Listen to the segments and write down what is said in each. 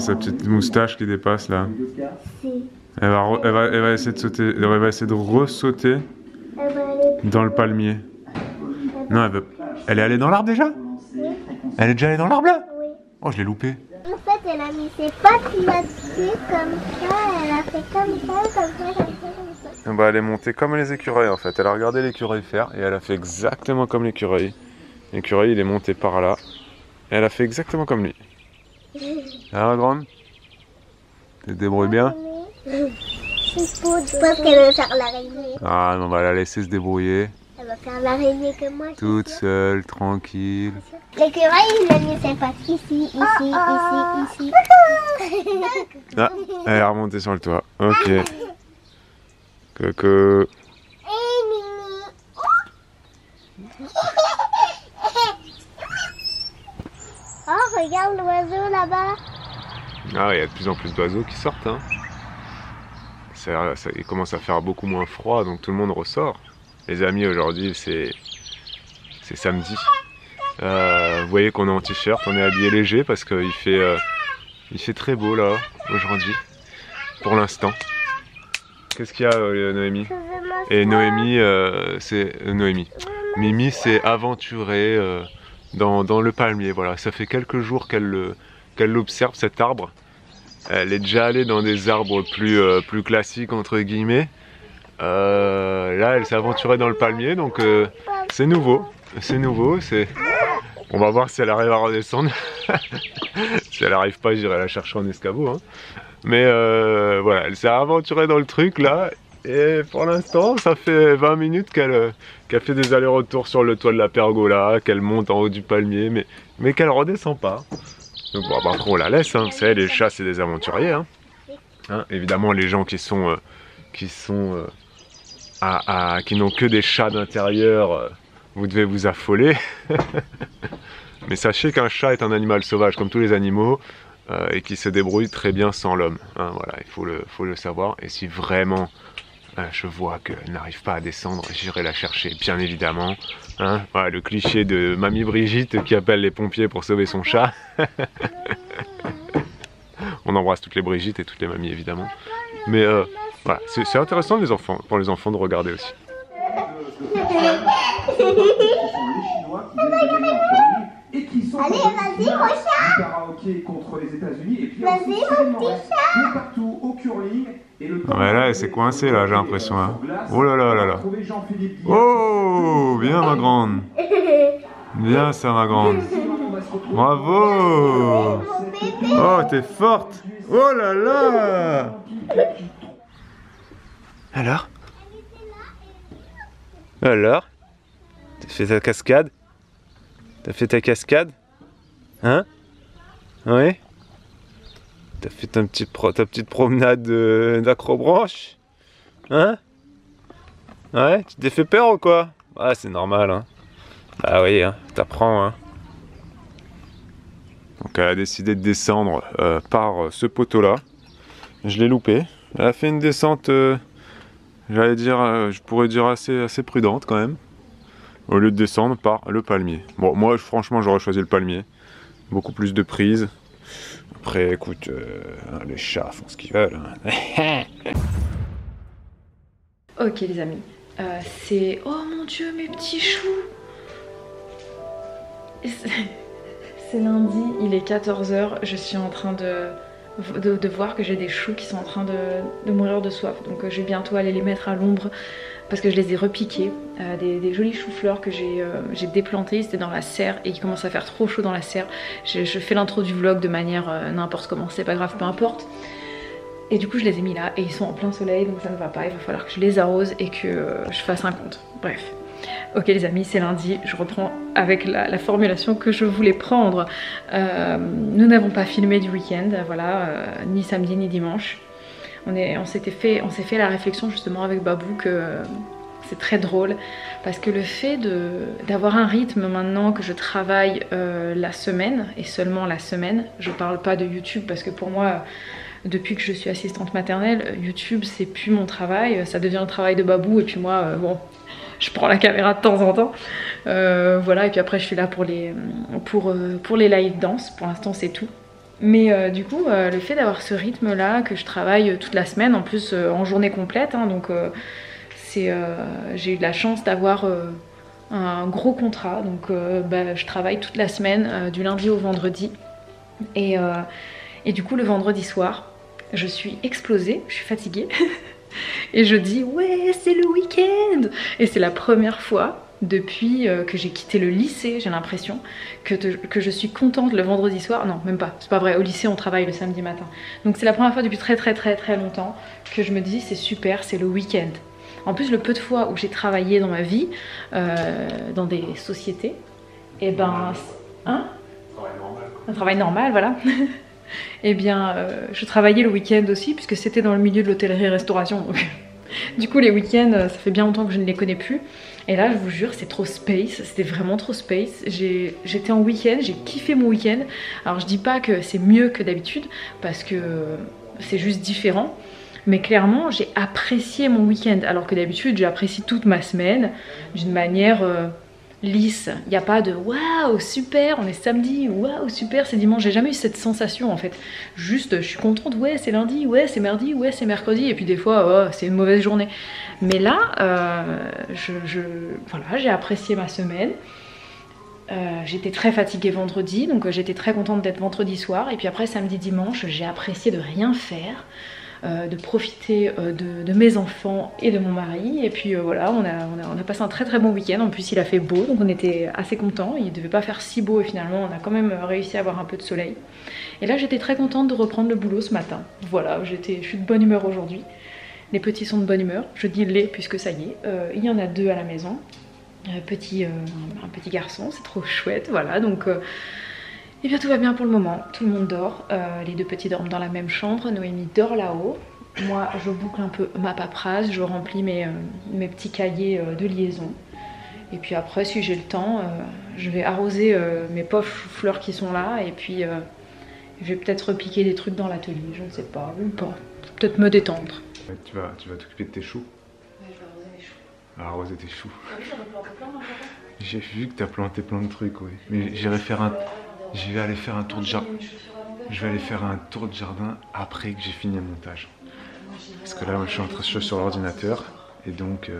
voit sa petite moustache qui dépasse là. Si. Elle va essayer de sauter, elle va essayer de ressauter Elle va aller. dans le palmier. Non, elle est allée dans l'arbre déjà? Oui. Elle est déjà allée dans l'arbre là? Oui. Oh, je l'ai loupé. En fait, elle a mis ses pattes là-dessus comme ça. Elle a fait comme ça, comme ça, comme ça. Bah, elle est montée comme les écureuils en fait. Elle a regardé l'écureuil faire et elle a fait exactement comme l'écureuil. L'écureuil, il est monté par là. Et elle a fait exactement comme lui. Hein, ma grande? Tu te débrouilles bien? Je pense qu'elle va faire l'araignée. Ah non, on va la laisser se débrouiller. Elle va faire l'araignée comme moi. Toute seule, tranquille. L'écureuil, il a mis ses pattes ici, ici. Ah, elle est remontée sur le toit. Ok. Coucou. Oh, regarde l'oiseau là-bas. Ah, il y a de plus en plus d'oiseaux qui sortent. Hein. Il commence à faire beaucoup moins froid, donc tout le monde ressort. Les amis, aujourd'hui, c'est samedi. Vous voyez qu'on est en t-shirt, on est habillé léger parce qu'il fait très beau là, aujourd'hui, pour l'instant. Qu'est-ce qu'il y a, Noémie? Et Noémie, Mimi s'est aventurée dans le palmier. Voilà, ça fait quelques jours qu'elle observe cet arbre. Elle est déjà allée dans des arbres plus classiques entre guillemets. Là, elle s'est aventurée dans le palmier, donc c'est nouveau. On va voir si elle arrive à redescendre. Si elle n'arrive pas, j'irai la chercher en escabeau. Hein. Mais voilà, elle s'est aventurée dans le truc là. Et pour l'instant, ça fait 20 minutes qu'elle fait des allers-retours sur le toit de la pergola, qu'elle monte en haut du palmier, mais qu'elle redescend pas. Donc bon, après on la laisse, hein. Vous savez, les chats c'est des aventuriers. Hein. Hein, évidemment, les gens qui n'ont que des chats d'intérieur, vous devez vous affoler. Mais sachez qu'un chat est un animal sauvage comme tous les animaux et qui se débrouille très bien sans l'homme. Hein, voilà, il faut le savoir. Et si vraiment je vois qu'elle n'arrive pas à descendre, j'irai la chercher, bien évidemment. Hein, voilà, le cliché de Mamie Brigitte qui appelle les pompiers pour sauver son chat. On embrasse toutes les Brigitte et toutes les mamies évidemment. Mais voilà, c'est intéressant pour les enfants de regarder aussi. Allez, vas-y, mon chat. Karaoké contre les États-Unis et puis Vas-y, mon petit chat. partout au curling et le Ouais, là, elle s'est coincée là, j'ai l'impression. Hein. Oh là là là là. Oh, bien ma grande. Bien ça ma grande. Bravo. Oh, t'es forte. Oh là là. Alors? Alors? T'as fait ta cascade? T'as fait ta cascade? Hein? Oui? T'as fait ta petite promenade d'acrobranche? Hein? Ouais? Tu t'es fait peur ou quoi? Ah, c'est normal, hein. Ah oui, hein, t'apprends, hein. Donc elle a décidé de descendre par ce poteau-là. Je l'ai loupé. Elle a fait une descente, j'allais dire, je pourrais dire assez prudente quand même. Au lieu de descendre par le palmier. Bon, moi franchement j'aurais choisi le palmier. Beaucoup plus de prise. Après écoute, les chats font ce qu'ils veulent. Hein. Ok les amis, c'est... Oh mon dieu mes petits choux. C'est lundi, il est 14 h, je suis en train de voir que j'ai des choux qui sont en train de mourir de soif. Donc je vais bientôt aller les mettre à l'ombre parce que je les ai repiqués. Des jolis choux-fleurs que j'ai déplantés, c'était dans la serre et il commence à faire trop chaud dans la serre. Je fais l'intro du vlog de manière n'importe comment, c'est pas grave, peu importe. Et du coup je les ai mis là et ils sont en plein soleil donc ça ne va pas, il va falloir que je les arrose et que je fasse un compte. Bref. Ok les amis, c'est lundi, je reprends avec la formulation que je voulais prendre. Nous n'avons pas filmé du week-end, voilà, ni samedi ni dimanche. On s'est fait la réflexion justement avec Babou que c'est très drôle parce que le fait d'avoir un rythme maintenant que je travaille la semaine et seulement la semaine, je parle pas de YouTube parce que pour moi depuis que je suis assistante maternelle, YouTube c'est plus mon travail, ça devient le travail de Babou et puis moi bon, je prends la caméra de temps en temps, voilà, et puis après je suis là pour les live danse, pour l'instant c'est tout. Mais du coup, le fait d'avoir ce rythme-là, que je travaille toute la semaine, en plus en journée complète, hein, donc j'ai eu de la chance d'avoir un gros contrat, donc je travaille toute la semaine, du lundi au vendredi. Et du coup, le vendredi soir, je suis explosée, je suis fatiguée. Et je dis ouais, c'est le week-end. Et c'est la première fois depuis que j'ai quitté le lycée, j'ai l'impression que je suis contente le vendredi soir. Non, même pas, c'est pas vrai, au lycée on travaille le samedi matin. Donc c'est la première fois depuis très longtemps que je me dis c'est super, c'est le week-end. En plus, le peu de fois où j'ai travaillé dans ma vie, dans des sociétés, et ben... Hein ? Un travail normal, voilà. Et bien, je travaillais le week-end aussi, puisque c'était dans le milieu de l'hôtellerie-restauration. Donc... Du coup, les week-ends, ça fait bien longtemps que je ne les connais plus. Et là, je vous jure, c'est trop space. C'était vraiment trop space. J'étais en week-end, j'ai kiffé mon week-end. Alors, je dis pas que c'est mieux que d'habitude, parce que c'est juste différent. Mais clairement, j'ai apprécié mon week-end. Alors que d'habitude, j'apprécie toute ma semaine d'une manière lisse. Il n'y a pas de waouh, super, on est samedi, waouh, super, c'est dimanche. J'ai jamais eu cette sensation en fait. Juste, je suis contente, ouais, c'est lundi, ouais, c'est mardi, ouais, c'est mercredi. Et puis des fois, oh, c'est une mauvaise journée. Mais là, voilà, j'ai apprécié ma semaine. J'étais très fatiguée vendredi, donc j'étais très contente d'être vendredi soir. Et puis après, samedi, dimanche, j'ai apprécié de rien faire. De profiter de mes enfants et de mon mari. Et puis voilà, on a passé un très bon week-end. En plus, il a fait beau, donc on était assez contents. Il devait pas faire si beau et finalement, on a quand même réussi à avoir un peu de soleil. Et là, j'étais très contente de reprendre le boulot ce matin. Voilà, je suis de bonne humeur aujourd'hui. Les petits sont de bonne humeur. Je dis les puisque ça y est, il y en a 2 à la maison. Un petit garçon, c'est trop chouette. Voilà, donc... Et bien tout va bien pour le moment, tout le monde dort, les 2 petits dorment dans la même chambre, Noémie dort là-haut. Moi je boucle un peu ma paperasse, je remplis mes petits cahiers de liaison. Et puis après si j'ai le temps, je vais arroser mes pauvres fleurs qui sont là et puis je vais peut-être repiquer des trucs dans l'atelier, je ne sais pas, ou pas, peut-être me détendre. Tu vas t'occuper de tes choux? Ouais, je vais arroser mes choux. Arroser tes choux. Ah oui, j'en ai planté plein dans le jardin. J'ai vu que tu as planté plein de trucs, oui. Mais je vais aller faire un tour de jardin. Je vais aller faire un tour de jardin après que j'ai fini le montage. Parce que là, je suis en train de chercher sur l'ordinateur. Et donc,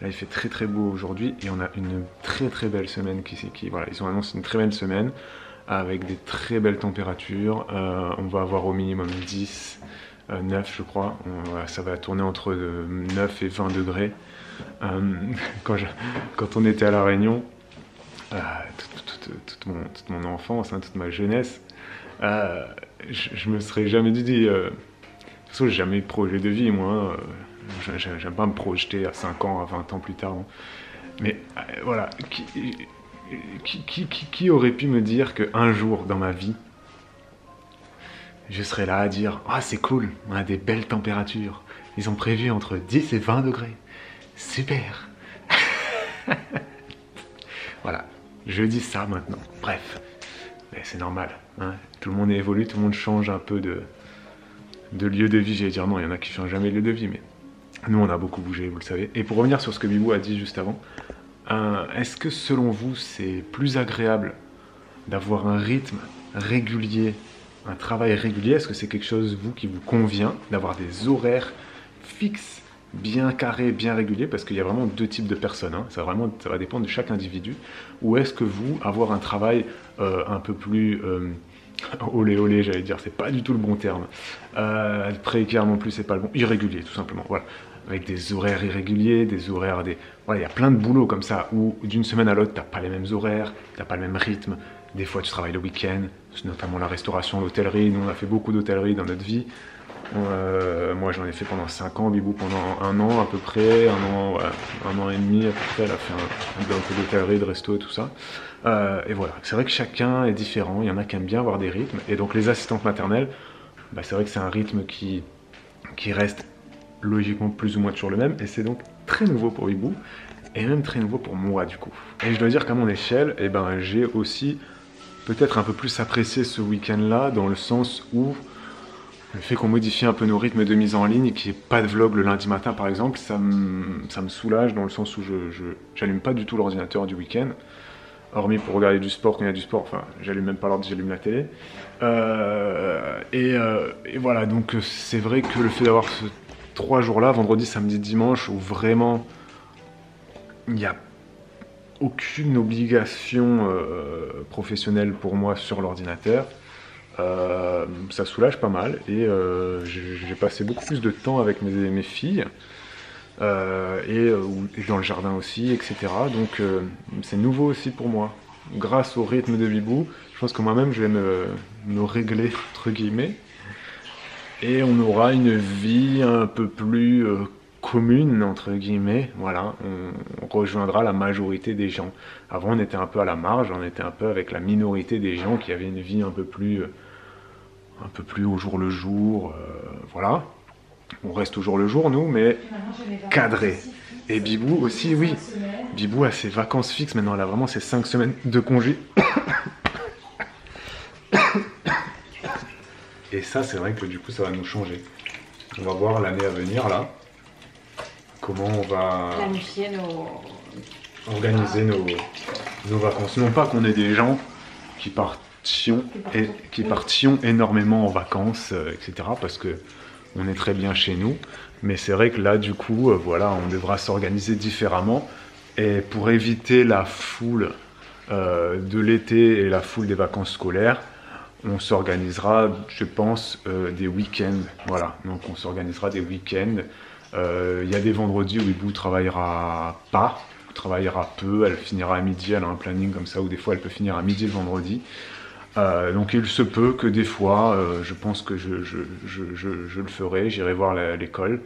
là, il fait très beau aujourd'hui. Et on a une très belle semaine voilà, ils ont annoncé une très belle semaine avec des très belles températures. On va avoir au minimum 10, 9, je crois. Ça va tourner entre 9 et 20 degrés. Quand on était à La Réunion, toute mon enfance, hein, toute ma jeunesse, je me serais jamais dit, de toute façon j'ai jamais eu de projet de vie moi, j'aime pas me projeter à 5 ans, à 20 ans plus tard, hein. Mais voilà, qui aurait pu me dire qu'un jour dans ma vie, je serais là à dire « Ah, c'est cool, on a des belles températures, ils ont prévu entre 10 et 20 degrés, super !» Voilà. Je dis ça maintenant. Bref, c'est normal. Hein. Tout le monde évolue, tout le monde change un peu de lieu de vie. J'allais dire non, il y en a qui ne changent jamais de lieu de vie, mais nous on a beaucoup bougé, vous le savez. Et pour revenir sur ce que Bibou a dit juste avant, est-ce que selon vous c'est plus agréable d'avoir un rythme régulier, un travail régulier? Est-ce que c'est quelque chose, vous, qui vous convient, d'avoir des horaires fixes, bien carré, bien régulier, parce qu'il y a vraiment 2 types de personnes, hein. Ça va dépendre de chaque individu. Ou est-ce que vous, avoir un travail un peu plus olé, j'allais dire, c'est pas du tout le bon terme, précaire non plus, c'est pas le bon, irrégulier tout simplement, voilà, avec des horaires irréguliers, des horaires, voilà, il y a plein de boulots comme ça, où d'une semaine à l'autre, t'as pas les mêmes horaires, t'as pas le même rythme, des fois tu travailles le week-end, notamment la restauration, l'hôtellerie, nous on a fait beaucoup d'hôtellerie dans notre vie. Moi j'en ai fait pendant 5 ans, Bibou pendant 1 an à peu près, 1 an et demi à peu près, elle a fait un peu d'hôtellerie, de resto et tout ça. Et voilà, c'est vrai que chacun est différent, il y en a qui aiment bien avoir des rythmes, et donc les assistantes maternelles, bah, c'est vrai que c'est un rythme qui reste logiquement plus ou moins toujours le même, et c'est donc très nouveau pour Bibou, et même très nouveau pour moi du coup. Et je dois dire qu'à mon échelle, eh ben, j'ai aussi peut-être un peu plus apprécié ce week-end-là, dans le sens où le fait qu'on modifie un peu nos rythmes de mise en ligne et qu'il n'y ait pas de vlog le lundi matin par exemple, ça me soulage dans le sens où je n'allume pas du tout l'ordinateur du week-end. hormis pour regarder du sport quand il y a du sport, enfin j'allume même pas l'ordi, j'allume la télé. Et voilà, donc c'est vrai que le fait d'avoir ce 3 jours-là, vendredi, samedi, dimanche, où vraiment il n'y a aucune obligation professionnelle pour moi sur l'ordinateur, ça soulage pas mal et j'ai passé beaucoup plus de temps avec mes filles et dans le jardin aussi, etc. Donc c'est nouveau aussi pour moi. Grâce au rythme de Bibou, je pense que moi-même je vais me régler entre guillemets et on aura une vie un peu plus commune entre guillemets, voilà, on rejoindra la majorité des gens. Avant on était un peu à la marge, on était un peu avec la minorité des gens qui avaient une vie un peu plus au jour le jour, voilà. On reste au jour le jour nous, mais cadré. Et Bibou aussi, oui, Bibou a ses vacances fixes maintenant, elle a vraiment ses 5 semaines de congé. Et ça c'est vrai que du coup ça va nous changer. On va voir l'année à venir là. Comment on va organiser nos vacances. Non pas qu'on ait des gens qui partions énormément en vacances, etc. Parce que on est très bien chez nous. Mais c'est vrai que là, du coup, voilà, on devra s'organiser différemment. Et pour éviter la foule de l'été et la foule des vacances scolaires, on s'organisera, je pense, des week-ends. Voilà, donc on s'organisera des week-ends. Il y a des vendredis où Bibou travaillera pas, travaillera peu, elle finira à midi, elle a un planning comme ça, où des fois elle peut finir à midi le vendredi. Donc il se peut que des fois, je pense que je le ferai, j'irai voir l'école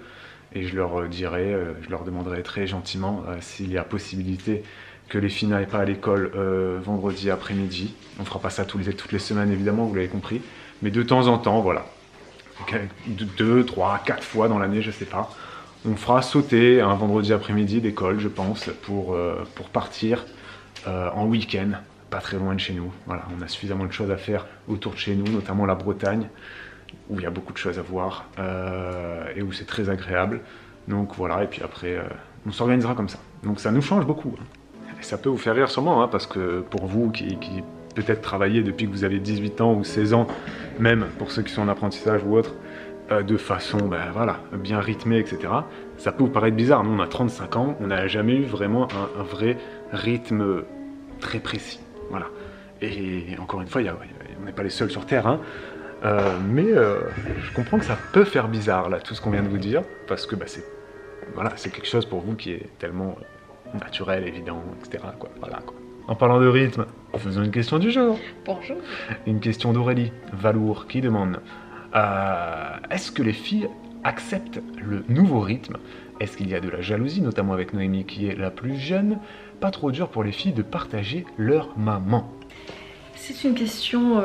et je leur dirai, je leur demanderai très gentiment s'il y a possibilité que les filles n'aillent pas à l'école vendredi après-midi. On ne fera pas ça toutes les semaines évidemment, vous l'avez compris, mais de temps en temps, voilà. 2, 3, 4 fois dans l'année, je sais pas. On fera sauter un vendredi après-midi d'école, je pense, pour partir en week-end, pas très loin de chez nous. Voilà, on a suffisamment de choses à faire autour de chez nous, notamment la Bretagne, où il y a beaucoup de choses à voir et où c'est très agréable. Donc voilà, et puis après, on s'organisera comme ça. Donc ça nous change beaucoup. Et ça peut vous faire rire sûrement, hein, parce que pour vous qui peut-être travaillez depuis que vous avez 18 ans ou 16 ans, même pour ceux qui sont en apprentissage ou autre, de façon voilà, bien rythmée, etc. Ça peut vous paraître bizarre, nous on a 35 ans, on n'a jamais eu vraiment un vrai rythme très précis. Voilà. Et encore une fois, on n'est pas les seuls sur Terre, hein. Mais je comprends que ça peut faire bizarre, là, tout ce qu'on vient de vous dire, parce que c'est quelque chose pour vous qui est tellement naturel, évident, etc. Quoi. Voilà, quoi. En parlant de rythme, faisons une question du jour. Bonjour. Une question d'Aurélie Valour qui demande est-ce que les filles acceptent le nouveau rythme? Est-ce qu'il y a de la jalousie, notamment avec Noémie qui est la plus jeune? Pas trop dur pour les filles de partager leur maman? C'est une question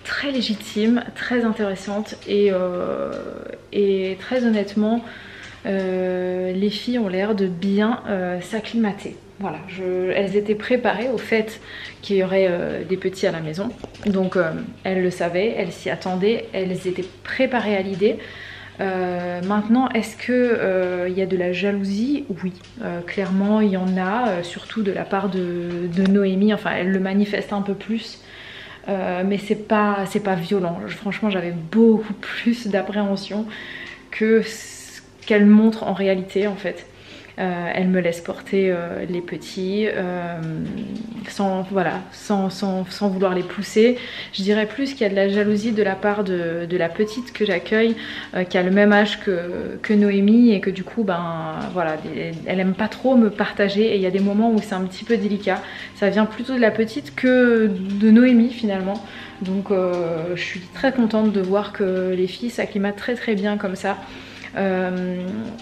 très légitime, très intéressante et très honnêtement, les filles ont l'air de bien s'acclimater. Voilà, elles étaient préparées au fait qu'il y aurait des petits à la maison. Donc elles le savaient, elles s'y attendaient, elles étaient préparées à l'idée. Maintenant, est-ce qu'il y a de la jalousie? Oui, clairement il y en a, surtout de la part de Noémie. Enfin, elle le manifeste un peu plus. Mais c'est pas violent. Franchement, j'avais beaucoup plus d'appréhension que ce qu'elle montre en réalité en fait. Elle me laisse porter les petits sans vouloir les pousser. Je dirais plus qu'il y a de la jalousie de la part de la petite que j'accueille, qui a le même âge que Noémie et que du coup voilà, elle aime pas trop me partager et il y a des moments où c'est un petit peu délicat. Ça vient plutôt de la petite que de Noémie finalement. Donc je suis très contente de voir que les filles s'acclimatent très très bien comme ça.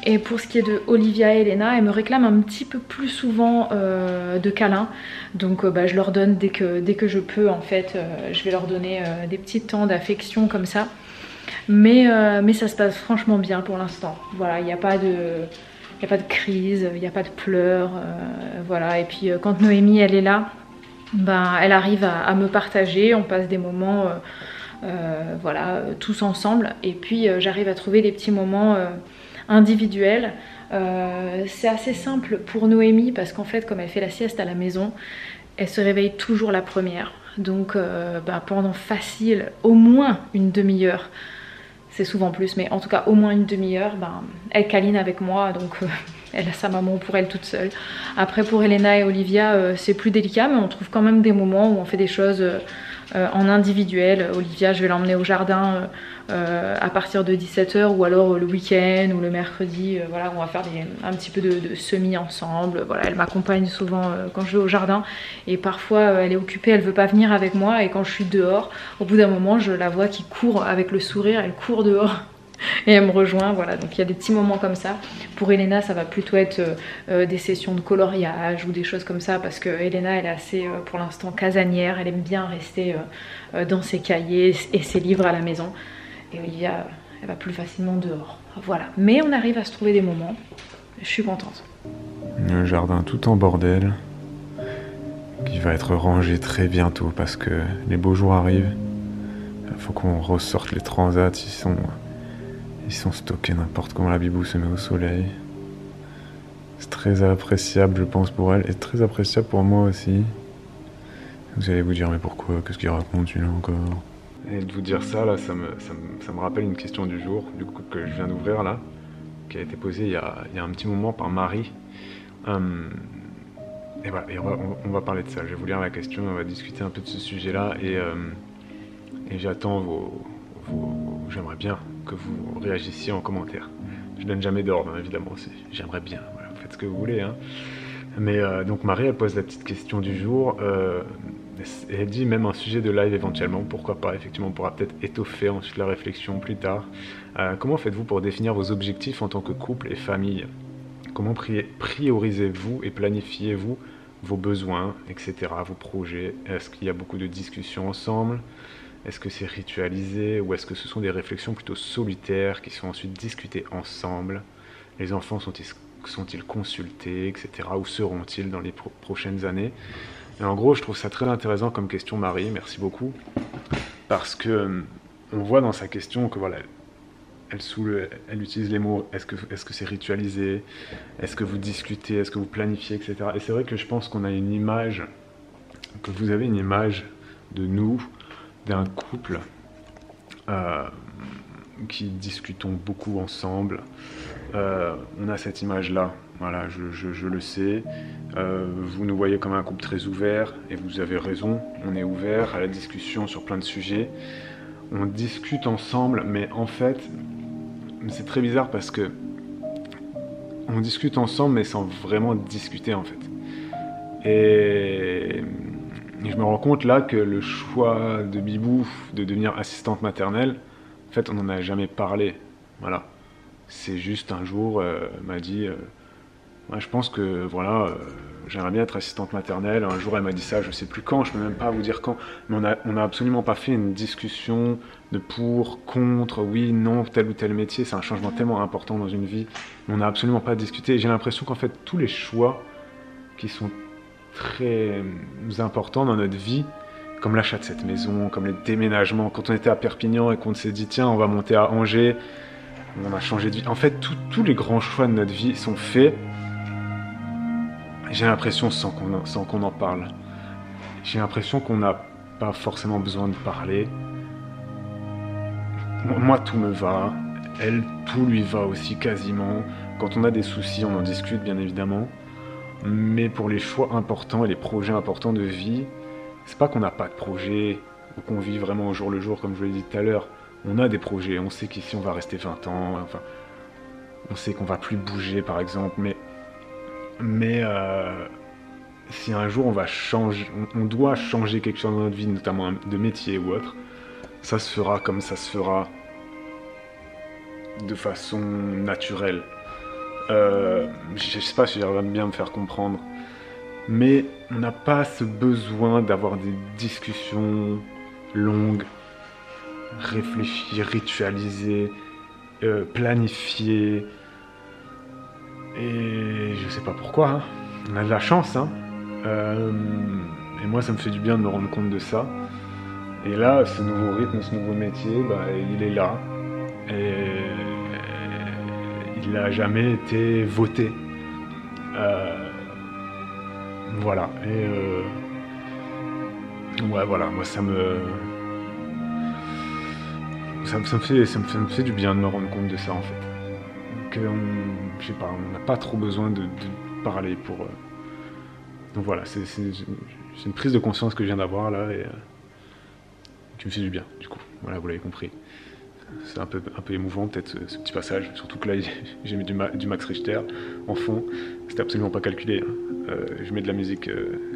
Et pour ce qui est de Olivia et Elena, elles me réclament un petit peu plus souvent de câlins. Donc je leur donne dès que je peux en fait. Je vais leur donner des petits temps d'affection comme ça. Mais ça se passe franchement bien pour l'instant. Voilà, il n'y a pas de crise, il n'y a pas de pleurs. Voilà, et puis quand Noémie elle est là, elle arrive à me partager. On passe des moments voilà, tous ensemble et puis j'arrive à trouver des petits moments individuels. C'est assez simple pour Noémie parce qu'en fait comme elle fait la sieste à la maison, elle se réveille toujours la première. Donc pendant facile au moins une demi-heure, c'est souvent plus, mais en tout cas au moins une demi-heure, elle câline avec moi, donc elle a sa maman pour elle toute seule. Après pour Elena et Olivia, c'est plus délicat, mais on trouve quand même des moments où on fait des choses en individuel. Olivia, je vais l'emmener au jardin à partir de 17 h ou alors le week-end ou le mercredi, voilà, on va faire un petit peu de semis ensemble. Voilà, elle m'accompagne souvent quand je vais au jardin et parfois elle est occupée, elle veut pas venir avec moi, et quand je suis dehors, au bout d'un moment je la vois qui court avec le sourire, elle court dehors et elle me rejoint. Voilà, donc il y a des petits moments comme ça. Pour Elena, ça va plutôt être des sessions de coloriage ou des choses comme ça, parce que Elena, elle est assez pour l'instant casanière, elle aime bien rester dans ses cahiers et ses livres à la maison, et Olivia, elle va plus facilement dehors. Voilà, mais on arrive à se trouver des moments, je suis contente. Le jardin tout en bordel, qui va être rangé très bientôt parce que les beaux jours arrivent. Il faut qu'on ressorte les transats, ils sont stockés n'importe comment, la bibou se met au soleil. C'est très appréciable, je pense, pour elle, et très appréciable pour moi aussi. Vous allez vous dire, mais pourquoi? Qu'est-ce qu'il raconte celui-là encore? Et de vous dire ça, là, ça me rappelle une question du jour, du coup, que je viens d'ouvrir là, qui a été posée il y a un petit moment par Marie. Et voilà, et on va parler de ça. Je vais vous lire la question, on va discuter un peu de ce sujet-là, et j'attends j'aimerais bien que vous réagissiez en commentaire. Je donne jamais d'ordre, hein, évidemment, j'aimerais bien, voilà, faites ce que vous voulez, hein. Mais donc Marie, elle pose la petite question du jour, et elle dit même un sujet de live éventuellement, pourquoi pas, effectivement, on pourra peut-être étoffer ensuite la réflexion plus tard. Comment faites-vous pour définir vos objectifs en tant que couple et famille? Comment priorisez-vous et planifiez-vous vos besoins, etc., vos projets? Est-ce qu'il y a beaucoup de discussions ensemble? Est-ce que c'est ritualisé, ou est-ce que ce sont des réflexions plutôt solitaires qui sont ensuite discutées ensemble? Les enfants sont-ils consultés, etc., ou seront-ils dans les prochaines années? Et en gros, je trouve ça très intéressant comme question, Marie, merci beaucoup, parce que on voit dans sa question que voilà, elle utilise les mots, est-ce que c'est ritualisé, est-ce que vous discutez, est-ce que vous planifiez, etc. Et c'est vrai que je pense qu'on a une image, que vous avez une image de nous, d'un couple qui discutons beaucoup ensemble. On a cette image-là, voilà, je le sais. Vous nous voyez comme un couple très ouvert, et vous avez raison, on est ouvert à la discussion sur plein de sujets. On discute ensemble, mais en fait, c'est très bizarre parce que on discute ensemble, mais sans vraiment discuter, en fait. Et je me rends compte là que le choix de Bibou de devenir assistante maternelle, en fait, on n'en a jamais parlé. Voilà. C'est juste un jour, m'a dit, ouais, je pense que voilà, j'aimerais bien être assistante maternelle. Un jour, elle m'a dit ça, je sais plus quand, je peux même pas vous dire quand, mais on a absolument pas fait une discussion de pour, contre, oui, non, tel ou tel métier. C'est un changement tellement important dans une vie, mais on n'a absolument pas discuté. Et j'ai l'impression qu'en fait, tous les choix qui sont très importants dans notre vie, comme l'achat de cette maison, comme les déménagements, quand on était à Perpignan et qu'on s'est dit tiens, on va monter à Angers, on a changé de vie. En fait, tous les grands choix de notre vie sont faits, j'ai l'impression, sans qu'on en parle. J'ai l'impression qu'on n'a pas forcément besoin de parler. Moi, tout me va. Elle, tout lui va aussi, quasiment. Quand on a des soucis, on en discute, bien évidemment. Mais pour les choix importants et les projets importants de vie, c'est pas qu'on n'a pas de projet, ou qu'on vit vraiment au jour le jour, comme je vous l'ai dit tout à l'heure. On a des projets, on sait qu'ici on va rester 20 ans, enfin, on sait qu'on va plus bouger par exemple, mais si un jour on doit changer quelque chose dans notre vie, notamment de métier ou autre, ça se fera comme ça se fera, de façon naturelle. Je sais pas si j'arrive à bien me faire comprendre, mais on n'a pas ce besoin d'avoir des discussions longues, réfléchir, ritualiser, planifier, et je sais pas pourquoi, hein. On a de la chance, hein. Et moi ça me fait du bien de me rendre compte de ça, et là ce nouveau rythme, ce nouveau métier, bah, il est là, et il n'a jamais été voté, voilà, et Ouais, voilà, moi ça me fait du bien de me rendre compte de ça en fait. Je sais pas, on n'a pas trop besoin de parler pour. Donc voilà, c'est une prise de conscience que je viens d'avoir là et qui me fait du bien du coup. Voilà, vous l'avez compris. C'est un peu émouvant peut-être ce petit passage, surtout que là j'ai mis du Max Richter en fond. C'était absolument pas calculé. Hein. Je mets de la musique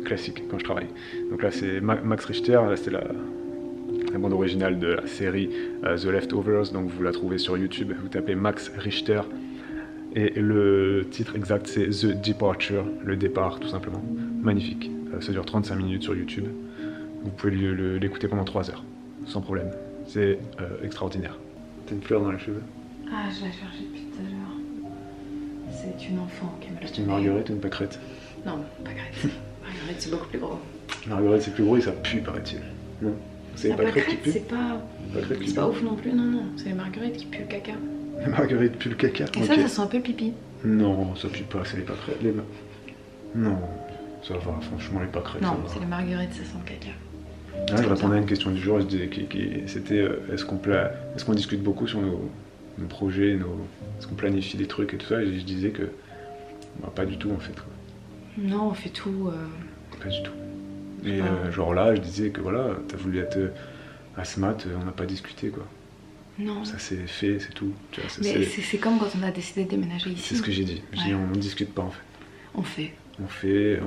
classique quand je travaille. Donc là c'est Max Richter, là c'est la bande originale de la série The Leftovers, donc vous la trouvez sur YouTube, vous tapez Max Richter et le titre exact c'est The Departure, le départ tout simplement. Magnifique, ça dure 35 minutes sur YouTube, vous pouvez l'écouter pendant 3 heures, sans problème, c'est extraordinaire. T'as une fleur dans les cheveux? Ah, je l'ai cherchée depuis tout à l'heure. C'est une enfant qui m'a l'a C'est une marguerite ou une pâquerette? Non, pâquerette. Marguerite c'est beaucoup plus gros. Marguerite c'est plus gros et ça pue paraît-il. Non? C'est les pâquerettes qui puent? C'est pas ouf non plus, non. C'est les marguerites qui puent le caca. Les marguerites puent le caca? Et ça sent un peu le pipi. Non, ça pue pas, c'est les pâquerettes. Non, ça va, franchement les pâquerettes. Non, c'est les marguerites, ça sent le caca. Ah, je répondais à une question du jour, c'était est-ce qu'on discute beaucoup sur nos projets, est-ce qu'on planifie des trucs et tout ça, et je disais que bah, pas du tout en fait. Quoi. Non, on fait tout. Pas du tout. Et genre là, je disais que voilà, t'as voulu être asthmat, on n'a pas discuté quoi. Non. Ça c'est fait, c'est tout. Tu vois, mais c'est comme quand on a décidé de déménager ici. C'est ce que j'ai dit. J'ai dit on discute pas en fait. On fait.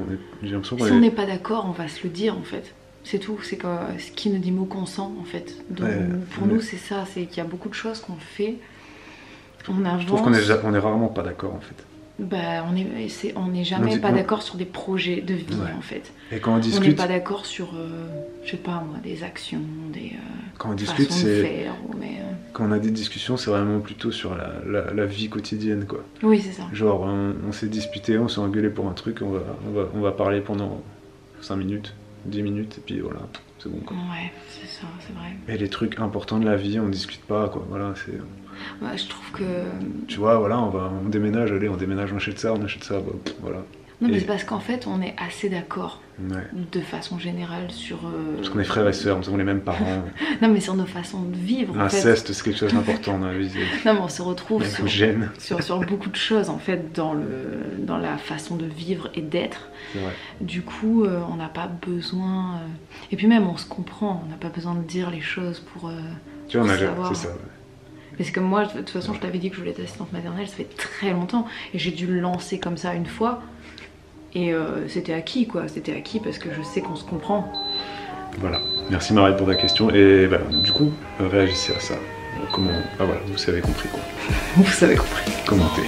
J'ai l'impression qu'on si on n'est pas d'accord, on va se le dire en fait. C'est tout, c'est que ce qui ne dit mot consent en fait. Donc pour nous c'est ça, c'est qu'il y a beaucoup de choses qu'on fait, on avance. Je trouve qu'on est rarement pas d'accord en fait. Bah on n'est jamais pas d'accord sur des projets de vie en fait. Et quand on discute, on n'est pas d'accord sur, je sais pas moi, des actions, des quand on discute, façons de faire. Quand on a des discussions, c'est vraiment plutôt sur la vie quotidienne quoi. Oui c'est ça. Genre on s'est disputé, on s'est engueulé pour un truc, on va parler pendant 5 minutes. 10 minutes et puis voilà, c'est bon quoi. Ouais, c'est ça, c'est vrai. Et les trucs importants de la vie, on discute pas quoi, voilà, c'est... Ouais, je trouve que... Tu vois, voilà, on déménage, allez, on achète ça, bah, voilà. Non mais c'est parce qu'en fait, on est assez d'accord, ouais. De façon générale sur... Parce qu'on est frères et sœurs, nous avons les mêmes parents. Non mais sur nos façons de vivre, l'inceste, c'est quelque chose d'important dans la vie. Non mais on se retrouve sur beaucoup de choses en fait, dans la façon de vivre et d'être. C'est vrai. Du coup, on n'a pas besoin... Et puis même, on se comprend, on n'a pas besoin de dire les choses pour tu vois, savoir. C'est ça, ouais. Mais c'est comme moi, de toute façon, je t'avais dit que je voulais être assistante maternelle, ça fait très longtemps. Et j'ai dû le lancer comme ça une fois. Et c'était acquis quoi, c'était acquis parce que je sais qu'on se comprend. Voilà, merci Marie pour ta question. Et bah, du coup, réagissez à ça. Comment... Ah voilà, vous savez compris quoi. Vous savez compris. Commentez.